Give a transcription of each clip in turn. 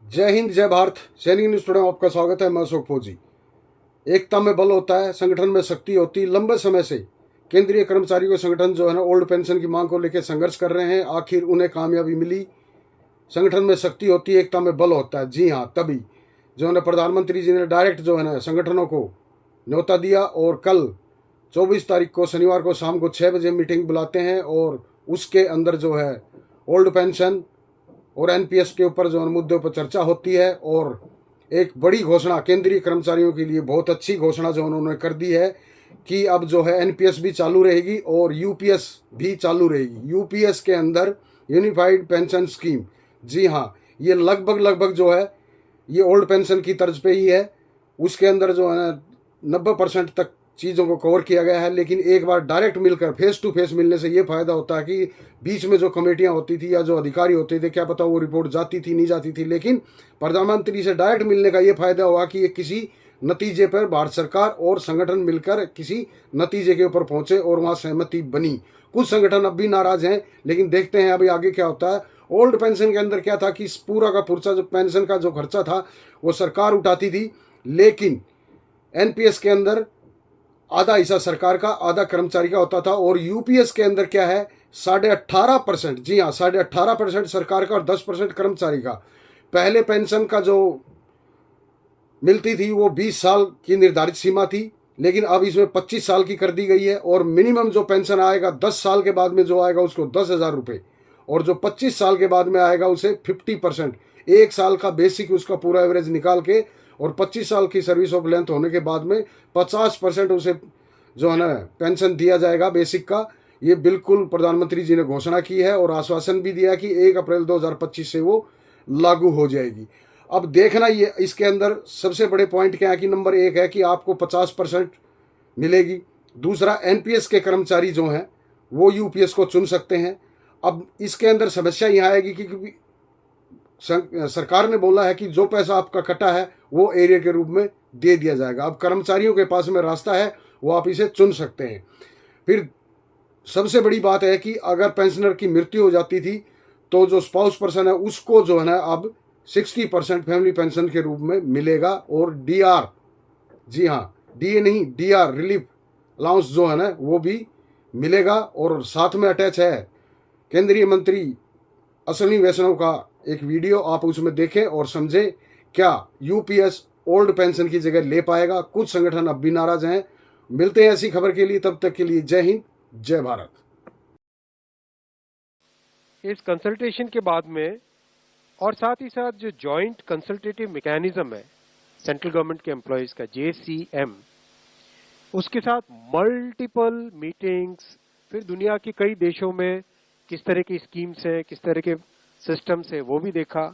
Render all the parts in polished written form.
जय हिंद, जय भारत। सैनिक न्यूज टुडे में आपका स्वागत है। मैं अशोक फौजी। एकता में बल होता है, संगठन में शक्ति होती है। लंबे समय से केंद्रीय कर्मचारी को संगठन जो है ना ओल्ड पेंशन की मांग को लेकर संघर्ष कर रहे हैं। आखिर उन्हें कामयाबी मिली। संगठन में शक्ति होती है, एकता में बल होता है। जी हाँ, तभी जो है ना प्रधानमंत्री जी ने डायरेक्ट जो है ना संगठनों को न्योता दिया और कल 24 तारीख को शनिवार को शाम को 6 बजे मीटिंग बुलाते हैं और उसके अंदर जो है ओल्ड पेंशन और एनपीएस के ऊपर जो मुद्दों पर चर्चा होती है। और एक बड़ी घोषणा केंद्रीय कर्मचारियों के लिए, बहुत अच्छी घोषणा जो उन्होंने कर दी है कि अब जो है एनपीएस भी चालू रहेगी और यूपीएस भी चालू रहेगी। यूपीएस के अंदर यूनिफाइड पेंशन स्कीम, जी हाँ, ये लगभग जो है ये ओल्ड पेंशन की तर्ज पे ही है। उसके अंदर जो है 90% तक चीज़ों को कवर किया गया है। लेकिन एक बार डायरेक्ट मिलकर फेस टू फेस मिलने से ये फायदा होता है कि बीच में जो कमेटियां होती थी या जो अधिकारी होते थे, क्या पता वो रिपोर्ट जाती थी नहीं जाती थी, लेकिन प्रधानमंत्री से डायरेक्ट मिलने का ये फायदा हुआ कि ये किसी नतीजे पर भारत सरकार और संगठन मिलकर किसी नतीजे के ऊपर पहुंचे और वहां सहमति बनी। कुछ संगठन अब भी नाराज हैं, लेकिन देखते हैं अभी आगे क्या होता है। ओल्ड पेंशन के अंदर क्या था कि पूरा का पूरा जो पेंशन का जो खर्चा था वो सरकार उठाती थी, लेकिन एनपीएस के अंदर आधा हिस्सा सरकार का, आधा कर्मचारी का होता था। और यूपीएस के अंदर क्या है, 18.5%, जी हाँ 18.5% सरकार का और 10% कर्मचारी का। पहले पेंशन का जो मिलती थी वो 20 साल की निर्धारित सीमा थी, लेकिन अब इसमें 25 साल की कर दी गई है। और मिनिमम जो पेंशन आएगा 10 साल के बाद में जो आएगा उसको 10,000 रुपये, और जो 25 साल के बाद में आएगा उसे 50%, एक साल का बेसिक उसका पूरा एवरेज निकाल के, और 25 साल की सर्विस ऑफ लेंथ होने के बाद में 50% उसे जो है ना पेंशन दिया जाएगा बेसिक का। ये बिल्कुल प्रधानमंत्री जी ने घोषणा की है और आश्वासन भी दिया कि 1 अप्रैल 2025 से वो लागू हो जाएगी। अब देखना ये इसके अंदर सबसे बड़े पॉइंट क्या है कि नंबर 1 है कि आपको 50% मिलेगी। दूसरा, एनपीएस के कर्मचारी जो हैं वो यूपीएस को चुन सकते हैं। अब इसके अंदर समस्या यहाँ आएगी कि सरकार ने बोला है कि जो पैसा आपका कटा है वो एरिया के रूप में दे दिया जाएगा। अब कर्मचारियों के पास में रास्ता है, वो आप इसे चुन सकते हैं। फिर सबसे बड़ी बात है कि अगर पेंशनर की मृत्यु हो जाती थी तो जो स्पाउस पर्सन है उसको जो है ना अब 60% फैमिली पेंशन के रूप में मिलेगा। और डीआर, जी हाँ डीए नहीं डीआर, रिलीफ अलाउंस जो है ना वो भी मिलेगा। और साथ में अटैच है केंद्रीय मंत्री अश्विनी वैष्णव का एक वीडियो, आप उसमें देखें और समझें क्या यूपीएस ओल्ड पेंशन की जगह ले पाएगा। कुछ संगठन अब भी नाराज हैं। मिलते हैं ऐसी खबर के लिए, तब तक के लिए जय हिंद, जय भारत। इस कंसल्टेशन के बाद में और साथ ही साथ जो जॉइंट कंसल्टेटिव मैकेनिज्म है सेंट्रल गवर्नमेंट के एम्प्लॉयज का, जेसीएम, उसके साथ मल्टीपल मीटिंग्स, फिर दुनिया के कई देशों में किस तरह की स्कीम्स हैं, किस तरह के सिस्टम्स है वो भी देखा।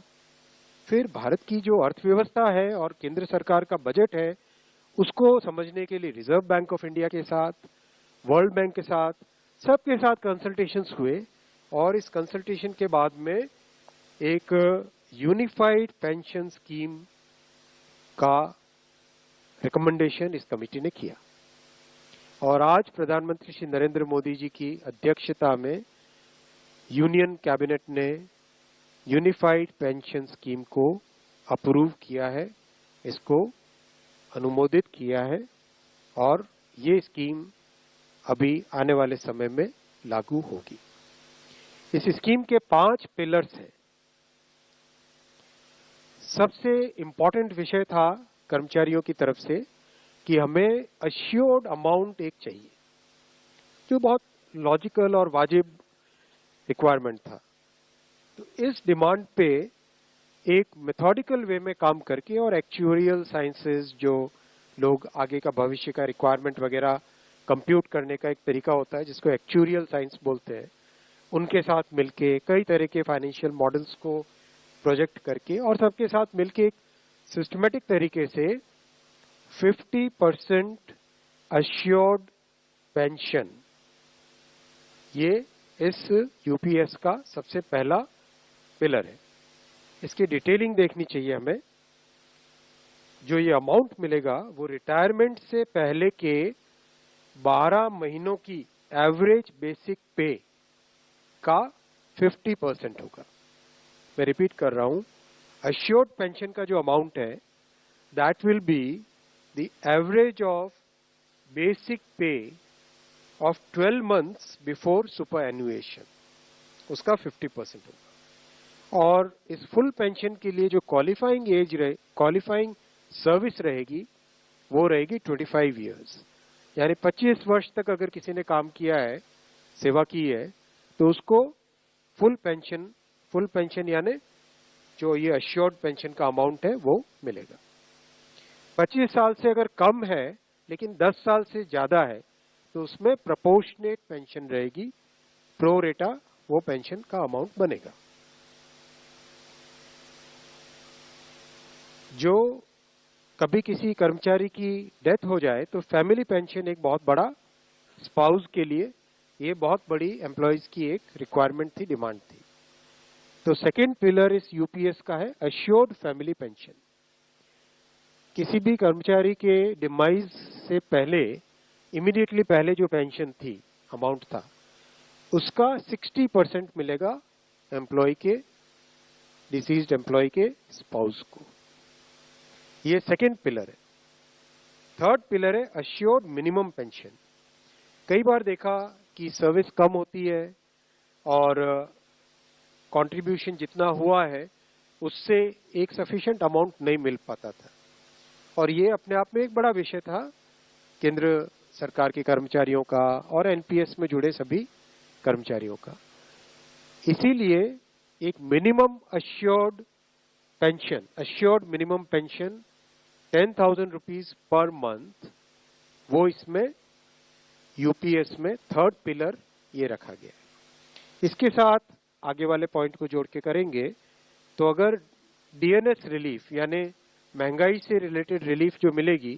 फिर भारत की जो अर्थव्यवस्था है और केंद्र सरकार का बजट है उसको समझने के लिए रिजर्व बैंक ऑफ इंडिया के साथ, वर्ल्ड बैंक के साथ, सबके साथ कंसल्टेशंस हुए। और इस कंसल्टेशन के बाद में एक यूनिफाइड पेंशन स्कीम का रिकमेंडेशन इस कमेटी ने किया। और आज प्रधानमंत्री श्री नरेंद्र मोदी जी की अध्यक्षता में यूनियन कैबिनेट ने यूनिफाइड पेंशन स्कीम को अप्रूव किया है, इसको अनुमोदित किया है, और ये स्कीम अभी आने वाले समय में लागू होगी। इस स्कीम के 5 पिलर्स हैं। सबसे इंपॉर्टेंट विषय था कर्मचारियों की तरफ से कि हमें अश्योर्ड अमाउंट एक चाहिए, जो बहुत लॉजिकल और वाजिब रिक्वायरमेंट था। तो इस डिमांड पे एक मेथोडिकल वे में काम करके और एक्चुअरियल साइंसेस, जो लोग आगे का भविष्य का रिक्वायरमेंट वगैरह कंप्यूट करने का एक तरीका होता है जिसको एक्चुअरियल साइंस बोलते हैं, उनके साथ मिलके कई तरह के फाइनेंशियल मॉडल्स को प्रोजेक्ट करके और सबके साथ मिलके एक सिस्टमेटिक तरीके से 50% अश्योर्ड पेंशन, ये इस यूपीएस का सबसे पहला पिलर है। इसकी डिटेलिंग देखनी चाहिए हमें। जो ये अमाउंट मिलेगा वो रिटायरमेंट से पहले के 12 महीनों की एवरेज बेसिक पे का 50% होगा। मैं रिपीट कर रहा हूं, अश्योर्ड पेंशन का जो अमाउंट है that will be the average of basic पे ऑफ 12 मंथ्स बिफोर सुपर एनुएशन, उसका 50% होगा। और इस फुल पेंशन के लिए जो क्वालिफाइंग सर्विस रहेगी वो रहेगी 25 इयर्स, यानी 25 वर्ष तक अगर किसी ने काम किया है, सेवा की है, तो उसको फुल पेंशन यानी जो ये अश्योर्ड पेंशन का अमाउंट है वो मिलेगा। 25 साल से अगर कम है लेकिन 10 साल से ज्यादा है तो उसमें प्रोपोर्शनेट पेंशन रहेगी, प्रो रेटा वो पेंशन का अमाउंट बनेगा। जो कभी किसी कर्मचारी की डेथ हो जाए तो फैमिली पेंशन एक बहुत बड़ा, स्पाउस के लिए ये बहुत बड़ी एम्प्लॉयज की एक रिक्वायरमेंट थी, डिमांड थी। तो सेकेंड पिलर इस यूपीएस का है अश्योर्ड फैमिली पेंशन। किसी भी कर्मचारी के डिमाइज से पहले, इमीडिएटली पहले जो पेंशन थी, अमाउंट था, उसका 60% मिलेगा एम्प्लॉय के, डिसीज्ड एम्प्लॉय के स्पाउस को। ये सेकेंड पिलर है। थर्ड पिलर है अश्योर्ड मिनिमम पेंशन। कई बार देखा कि सर्विस कम होती है और कंट्रीब्यूशन जितना हुआ है उससे एक सफिशिएंट अमाउंट नहीं मिल पाता था, और ये अपने आप में एक बड़ा विषय था केंद्र सरकार के कर्मचारियों का और एनपीएस में जुड़े सभी कर्मचारियों का। इसीलिए एक minimum assured pension, assured minimum pension 10,000 rupees per month, वो इसमें यूपीएस में थर्ड पिलर ये रखा गया है। इसके साथ आगे वाले पॉइंट को जोड़ के करेंगे तो अगर डीएनएस रिलीफ यानी महंगाई से रिलेटेड रिलीफ जो मिलेगी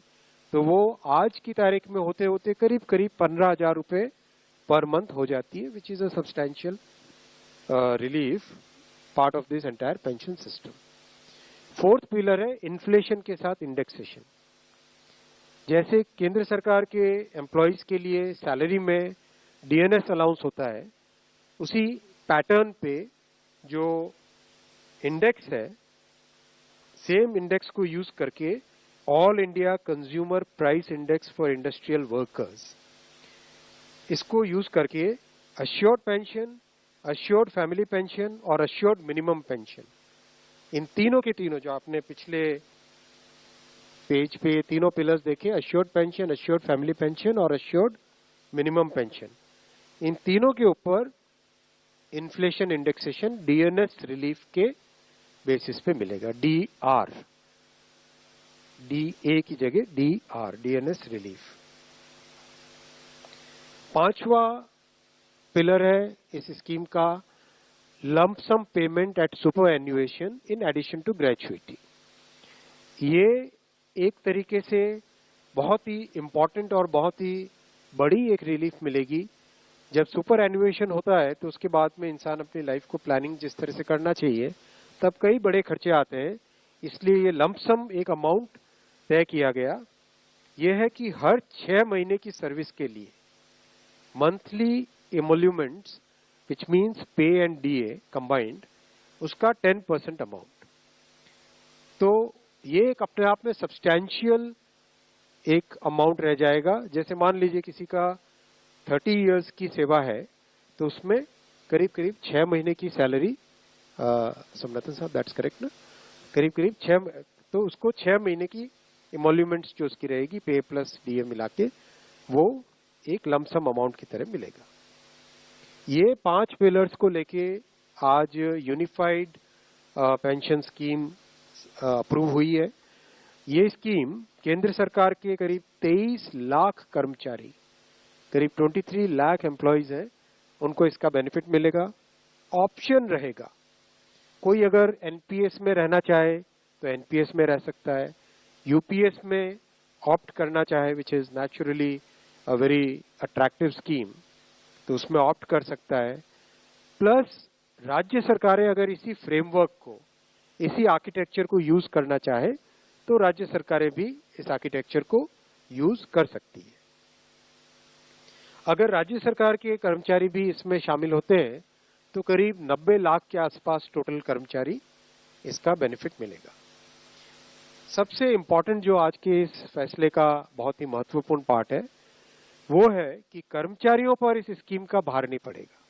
तो वो आज की तारीख में होते होते करीब करीब 15,000 रुपए पर मंथ हो जाती है, which is a substantial relief part of this entire pension system. Fourth pillar है इन्फ्लेशन के साथ इंडेक्सेशन। जैसे केंद्र सरकार के एम्प्लॉयज के लिए सैलरी में डीएनएस अलाउंस होता है, उसी पैटर्न पे जो इंडेक्स है, सेम इंडेक्स को यूज करके all India consumer price index for industrial workers, इसको यूज करके assured pension, assured family pension और अश्योर्ड मिनिमम पेंशन, इन तीनों के तीनों जो आपने पिछले पेज पे तीनों पिलर्स देखे, assured pension, assured family pension और अश्योर्ड मिनिमम पेंशन, इन तीनों के ऊपर इन्फ्लेशन इंडेक्सेशन डीएनएस रिलीफ के बेसिस पे मिलेगा। डीआर, डीए की जगह डीआर, डीएनएस रिलीफ। पांचवा पिलर है इस स्कीम का lump sum payment at superannuation in addition to gratuity. ये एक तरीके से बहुत ही इंपॉर्टेंट और बहुत ही बड़ी एक रिलीफ मिलेगी। जब सुपर एन्युएशन होता है तो उसके बाद में इंसान अपनी लाइफ को प्लानिंग जिस तरह से करना चाहिए तब कई बड़े खर्चे आते हैं, इसलिए ये लंप सम एक अमाउंट तय किया गया। यह है कि हर 6 महीने की सर्विस के लिए मंथली एमोल्यूमेंट्स विच मीन्स पे एंड डीए कंबाइंड, उसका 10% अमाउंट। तो ये एक अपने आप में सब्सटैंशियल एक अमाउंट रह जाएगा। जैसे मान लीजिए किसी का 30 इयर्स की सेवा है तो उसमें करीब करीब 6 महीने की सैलरी, सोमनाथन साहब दैट्स करेक्ट ना, करीब करीब 6, तो उसको 6 महीने की एमोल्यूमेंट्स जो उसकी रहेगी पे प्लस डीए मिला के, वो एक लमसम अमाउंट की तरह मिलेगा। ये 5 पिलर्स को लेके आज यूनिफाइड पेंशन स्कीम अप्रूव हुई है। ये स्कीम केंद्र सरकार के करीब 23 लाख कर्मचारी, करीब 23 लाख एम्प्लॉयज हैं, उनको इसका बेनिफिट मिलेगा। ऑप्शन रहेगा, कोई अगर एनपीएस में रहना चाहे तो एनपीएस में रह सकता है, यूपीएस में ऑप्ट करना चाहे which is naturally a very attractive scheme तो उसमें ऑप्ट कर सकता है। प्लस राज्य सरकारें अगर इसी फ्रेमवर्क को, इसी आर्किटेक्चर को यूज करना चाहे तो राज्य सरकारें भी इस आर्किटेक्चर को यूज कर सकती है। अगर राज्य सरकार के कर्मचारी भी इसमें शामिल होते हैं तो करीब 90 लाख के आसपास टोटल कर्मचारी इसका बेनिफिट मिलेगा। सबसे इम्पोर्टेंट जो आज के इस फैसले का बहुत ही महत्वपूर्ण पार्ट है वो है कि कर्मचारियों पर इस स्कीम का भार नहीं पड़ेगा।